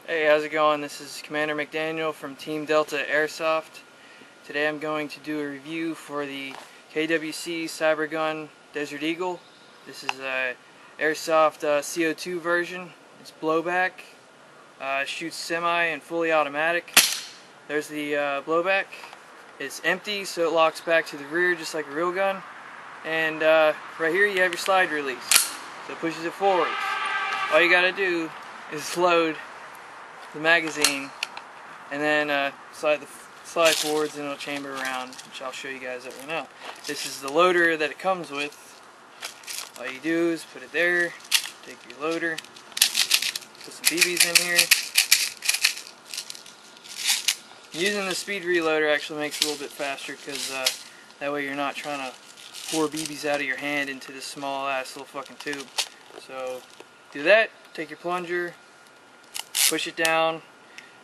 Hey, how's it going? This is Commander McDaniel from Team Delta Airsoft. Today I'm going to do a review for the KWC Cybergun Desert Eagle. This is a Airsoft CO2 version. It's blowback. Shoots semi and fully automatic. There's the blowback. It's empty, so it locks back to the rear just like a real gun. And right here you have your slide release. So it pushes it forwards. All you gotta do is load the magazine and then slide forwards and it'll chamber around, which I'll show you guys right now. This is the loader that it comes with. All you do is put it there, take your loader, put some BBs in here. Using the speed reloader actually makes it a little bit faster because that way you're not trying to pour BBs out of your hand into this small ass little fucking tube. So do that, take your plunger, push it down.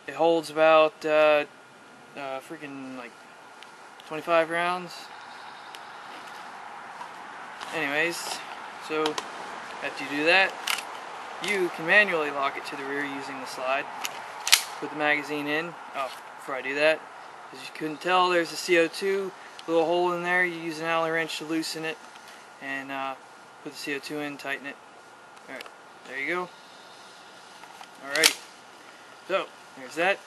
It holds about freaking like 25 rounds. Anyways, so after you do that, you can manually lock it to the rear using the slide. Put the magazine in. Oh, before I do that, as you couldn't tell, there's a CO2 little hole in there. You use an Allen wrench to loosen it and put the CO2 in, tighten it. Alright, there you go. Alrighty. So, there's that.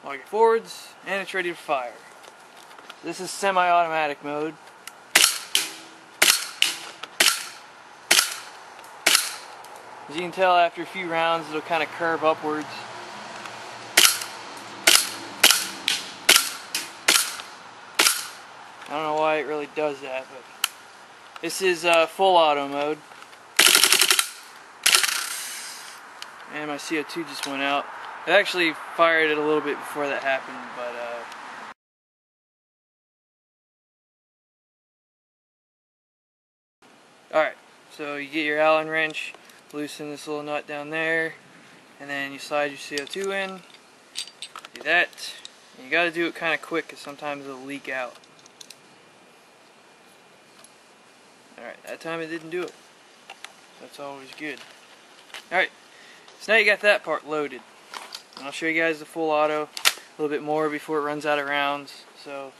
Lock it forwards, and it's ready to fire. This is semi-automatic mode. As you can tell, after a few rounds, it'll kind of curve upwards. I don't know why it really does that, but this is full auto mode. And my CO2 just went out. I actually fired it a little bit before that happened, but alright, so you get your Allen wrench, loosen this little nut down there, and then you slide your CO2 in. Do that. And you gotta do it kind of quick because sometimes it'll leak out. Alright, that time it didn't do it. That's always good. Alright, so now you got that part loaded. And I'll show you guys the full auto a little bit more before it runs out of rounds. So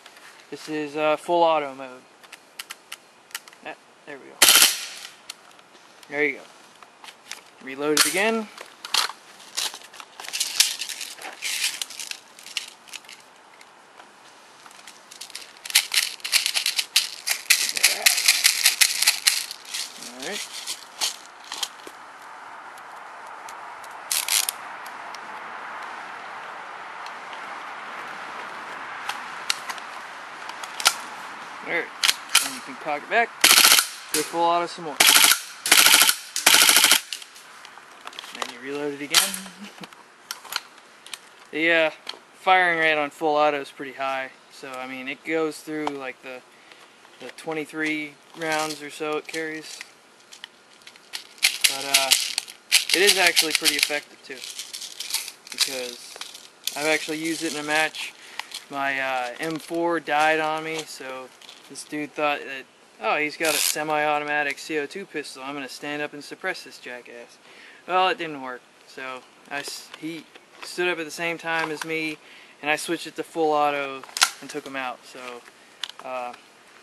this is full auto mode. Ah, there we go. There you go. Reload it again. Alright. Alright, and you can cock it back, go full auto some more. Then you reload it again. The firing rate on full auto is pretty high, so I mean it goes through like the 23 rounds or so it carries. But it is actually pretty effective too, because I've actually used it in a match. My M4 died on me, so this dude thought that, oh, he's got a semi-automatic CO2 pistol, I'm going to stand up and suppress this jackass. Well, it didn't work, so he stood up at the same time as me, and I switched it to full auto and took him out, so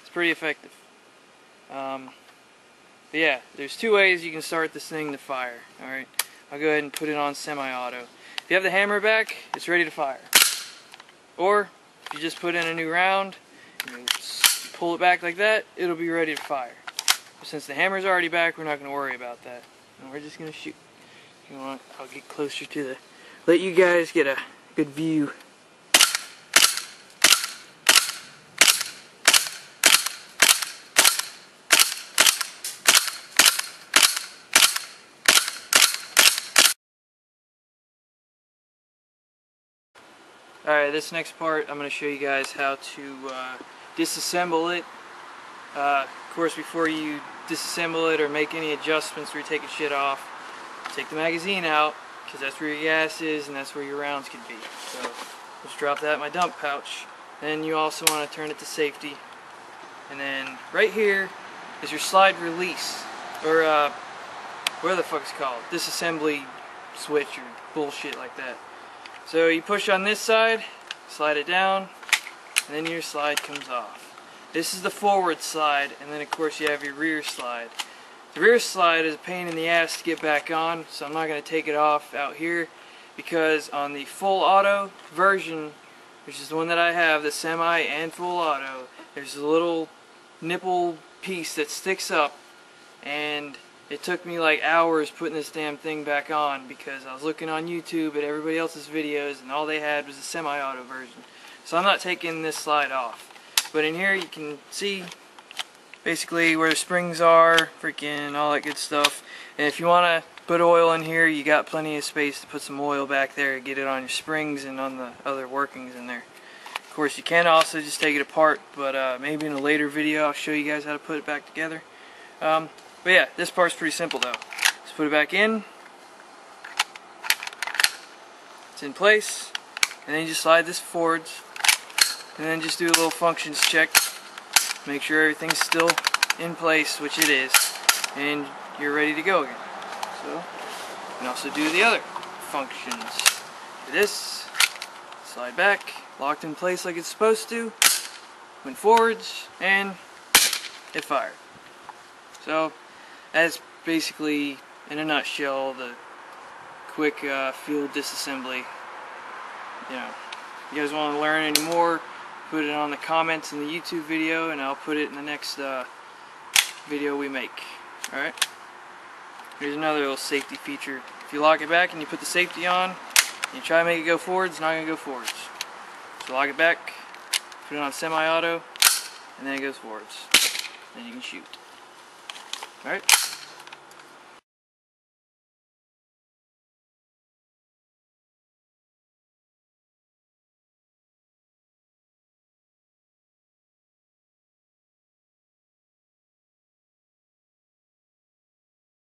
it's pretty effective. But yeah, there's two ways you can start this thing to fire. Alright, I'll go ahead and put it on semi-auto. If you have the hammer back, it's ready to fire. Or, if you just put in a new round, and you pull it back like that, it'll be ready to fire. But since the hammer's already back, we're not going to worry about that. And we're just going to shoot. If you want, I'll get closer to the... let you guys get a good view. Alright, this next part I'm going to show you guys how to disassemble it. Of course, before you disassemble it or make any adjustments or you're taking shit off, take the magazine out, because that's where your gas is and that's where your rounds can be. So just drop that in my dump pouch. Then you also want to turn it to safety. And then right here is your slide release, or whatever the fuck it's called, disassembly switch or bullshit like that. So you push on this side, slide it down, and then your slide comes off. This is the forward slide, and then of course you have your rear slide. The rear slide is a pain in the ass to get back on, so I'm not going to take it off out here, because on the full auto version, which is the one that I have, the semi and full auto, there's a little nipple piece that sticks up, and it took me like hours putting this damn thing back on, because I was looking on YouTube at everybody else's videos and all they had was a semi-auto version. So I'm not taking this slide off. But in here you can see basically where the springs are, freaking all that good stuff. And if you want to put oil in here, you got plenty of space to put some oil back there to get it on your springs and on the other workings in there. Of course you can also just take it apart, but maybe in a later video I'll show you guys how to put it back together. But yeah, this part's pretty simple though. Just put it back in. It's in place. And then you just slide this forwards. And then just do a little functions check. Make sure everything's still in place, which it is. And you're ready to go again. So, you can also do the other functions. Do this. Slide back. Locked in place like it's supposed to. Went forwards. And it fired. So, that's basically, in a nutshell, the quick field disassembly. You know, if you guys want to learn any more, put it on the comments in the YouTube video, and I'll put it in the next video we make. Alright? Here's another little safety feature. If you lock it back and you put the safety on, and you try to make it go forwards, it's not going to go forwards. So lock it back, put it on semi-auto, and then it goes forwards. Then you can shoot. Alright?